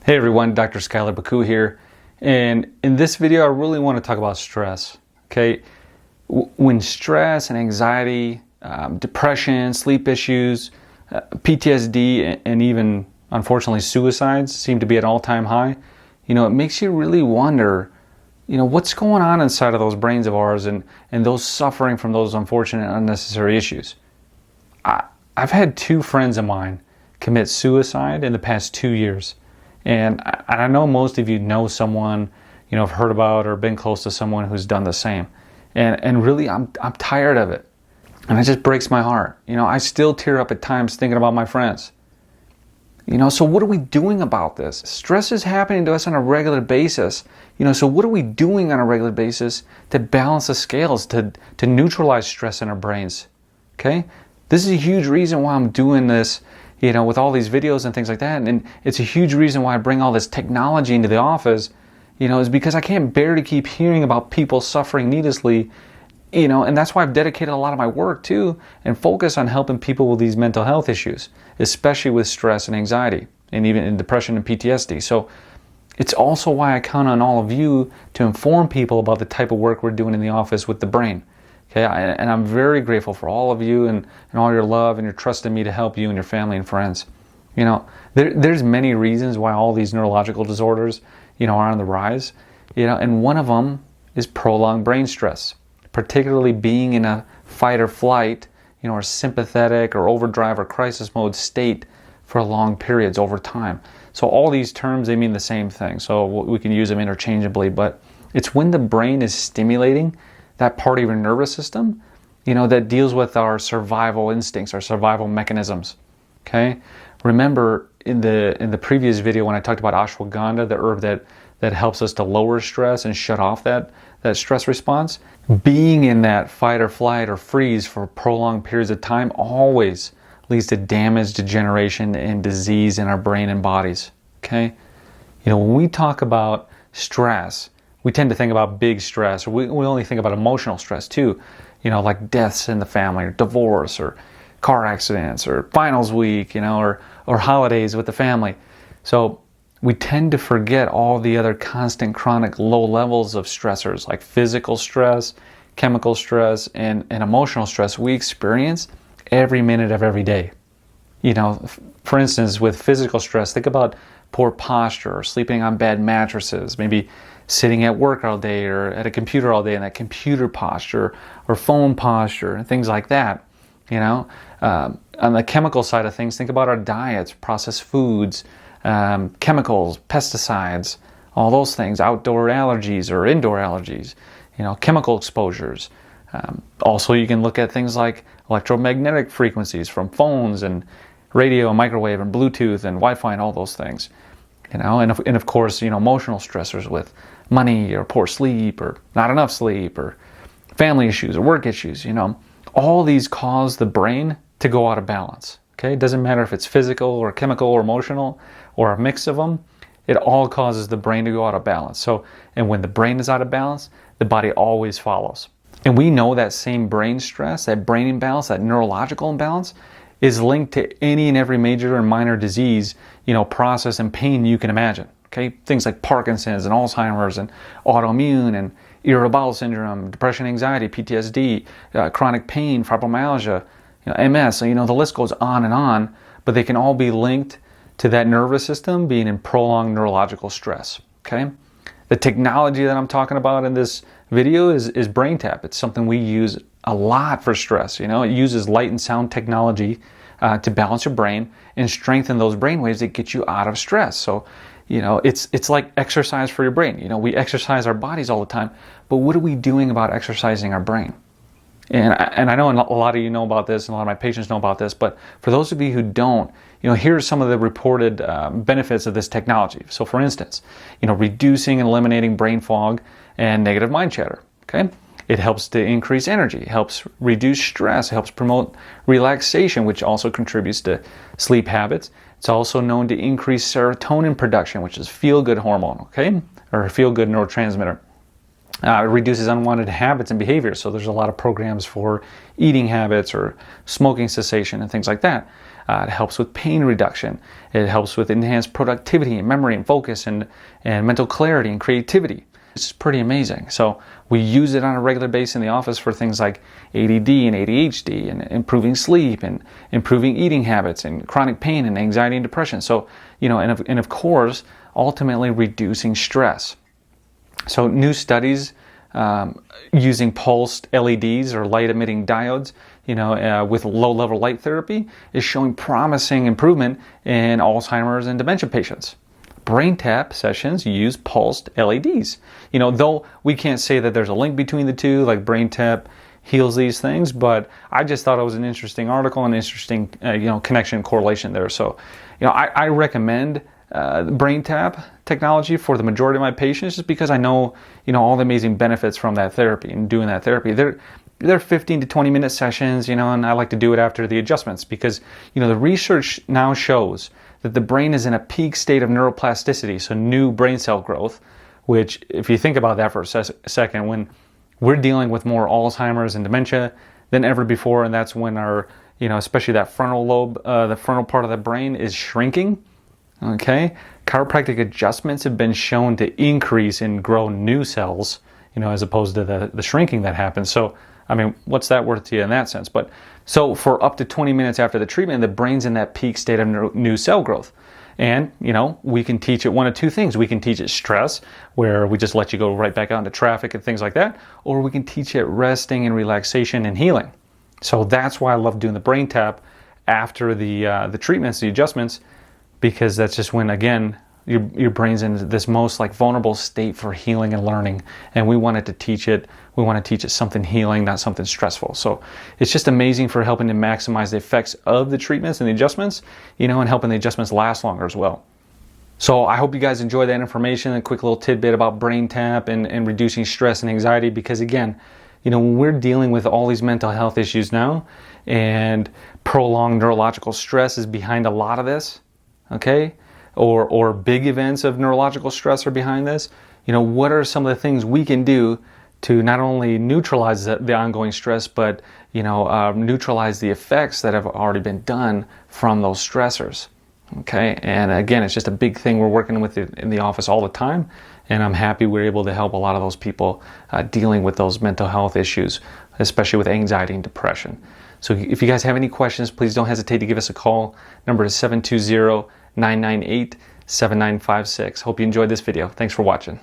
Hey everyone, Dr. Skylar Baku here, and in this video I really want to talk about stress. Okay, when stress and anxiety, depression, sleep issues, PTSD, and even unfortunately suicides seem to be at an all-time high, it makes you really wonder, what's going on inside of those brains of ours and those suffering from those unfortunate unnecessary issues. I've had two friends of mine commit suicide in the past 2 years. And I know most of you know someone, have heard about or been close to someone who's done the same. And really, I'm tired of it. And it just breaks my heart. I still tear up at times thinking about my friends. So what are we doing about this? Stress is happening to us on a regular basis. So what are we doing on a regular basis to balance the scales, to neutralize stress in our brains? Okay? This is a huge reason why I'm doing this, with all these videos and things like that. And it's a huge reason why I bring all this technology into the office, is because I can't bear to keep hearing about people suffering needlessly, and that's why I've dedicated a lot of my work too and focus on helping people with these mental health issues, especially with stress and anxiety and even in depression and PTSD. So it's also why I count on all of you to inform people about the type of work we're doing in the office with the brain. Okay, and I'm very grateful for all of you and all your love and your trust in me to help you and your family and friends. There's many reasons why all these neurological disorders, are on the rise. And one of them is prolonged brain stress, particularly being in a fight or flight, or sympathetic or overdrive or crisis mode state for long periods over time. So all these terms, they mean the same thing. So we can use them interchangeably, but it's when the brain is stimulating that part of your nervous system, that deals with our survival instincts, our survival mechanisms. Okay? Remember in the previous video when I talked about ashwagandha, the herb that helps us to lower stress and shut off that stress response, being in that fight or flight or freeze for prolonged periods of time always leads to damage, degeneration, and disease in our brain and bodies. Okay? When we talk about stress, we tend to think about big stress, or we only think about emotional stress too, like deaths in the family, or divorce, or car accidents, or finals week, or holidays with the family. So we tend to forget all the other constant chronic low levels of stressors, like physical stress, chemical stress, and emotional stress we experience every minute of every day. For instance, with physical stress, think about poor posture, or sleeping on bad mattresses, maybe sitting at work all day or at a computer all day, and that computer posture or phone posture and things like that. On the chemical side of things, think about our diets, processed foods, chemicals, pesticides, all those things, outdoor allergies or indoor allergies, chemical exposures. Also, you can look at things like electromagnetic frequencies from phones and radio and microwave and Bluetooth and Wi-Fi and all those things. And of course, emotional stressors with money or poor sleep or not enough sleep or family issues or work issues. All these cause the brain to go out of balance. Okay, it doesn't matter if it's physical or chemical or emotional or a mix of them. It all causes the brain to go out of balance. So, and when the brain is out of balance, the body always follows. And we know that same brain stress, that brain imbalance, that neurological imbalance is linked to any and every major and minor disease, process and pain you can imagine. Okay, things like Parkinson's and Alzheimer's and autoimmune and irritable bowel syndrome, depression, anxiety, PTSD, chronic pain, fibromyalgia, MS. So, the list goes on and on, but they can all be linked to that nervous system being in prolonged neurological stress. Okay, the technology that I'm talking about in this video is BrainTap. It's something we use a lot for stress. It uses light and sound technology to balance your brain and strengthen those brain waves that get you out of stress. So, it's like exercise for your brain. We exercise our bodies all the time, but what are we doing about exercising our brain? And I know a lot of you know about this, and a lot of my patients know about this, but for those of you who don't, here are some of the reported benefits of this technology. So for instance, reducing and eliminating brain fog and negative mind chatter. Okay? It helps to increase energy, helps reduce stress, helps promote relaxation, which also contributes to sleep habits. It's also known to increase serotonin production, which is feel-good hormone, okay? Or feel-good neurotransmitter. It reduces unwanted habits and behaviors. So there's a lot of programs for eating habits or smoking cessation and things like that. It helps with pain reduction. It helps with enhanced productivity and memory and focus and mental clarity and creativity. It's pretty amazing. So we use it on a regular basis in the office for things like ADD and ADHD and improving sleep and improving eating habits and chronic pain and anxiety and depression. So, and of course, ultimately reducing stress. So new studies using pulsed LEDs or light emitting diodes, with low-level light therapy is showing promising improvement in Alzheimer's and dementia patients. Brain tap sessions use pulsed LEDs. Though we can't say that there's a link between the two, like brain tap heals these things, but I just thought it was an interesting article, an interesting, connection correlation there. So, I recommend brain tap technology for the majority of my patients just because I know, all the amazing benefits from that therapy and doing that therapy. They're 15 to 20 minute sessions, and I like to do it after the adjustments because, the research now shows that the brain is in a peak state of neuroplasticity, so new brain cell growth, which if you think about that for a second, when we're dealing with more Alzheimer's and dementia than ever before, and that's when our, especially that frontal lobe, the frontal part of the brain is shrinking, okay? Chiropractic adjustments have been shown to increase and grow new cells, as opposed to the shrinking that happens. So, what's that worth to you in that sense? But so for up to 20 minutes after the treatment, the brain's in that peak state of new cell growth. And, we can teach it one of two things. We can teach it stress, where we just let you go right back out into traffic and things like that. Or we can teach it resting and relaxation and healing. So that's why I love doing the brain tap after the treatments, the adjustments, because that's just when, again, your brain's in this most vulnerable state for healing and learning, and we want to teach it something healing, not something stressful. So it's just amazing for helping to maximize the effects of the treatments and the adjustments, and helping the adjustments last longer as well. So I hope you guys enjoy that information, a quick little tidbit about brain tap and reducing stress and anxiety, because again, when we're dealing with all these mental health issues now, and prolonged neurological stress is behind a lot of this, okay? Or big events of neurological stress are behind this, what are some of the things we can do to not only neutralize the ongoing stress, but, neutralize the effects that have already been done from those stressors, okay? And again, it's just a big thing we're working with in the office all the time, and I'm happy we're able to help a lot of those people dealing with those mental health issues, especially with anxiety and depression. So if you guys have any questions, please don't hesitate to give us a call. Number is 720-998-7956. Hope you enjoyed this video. Thanks for watching.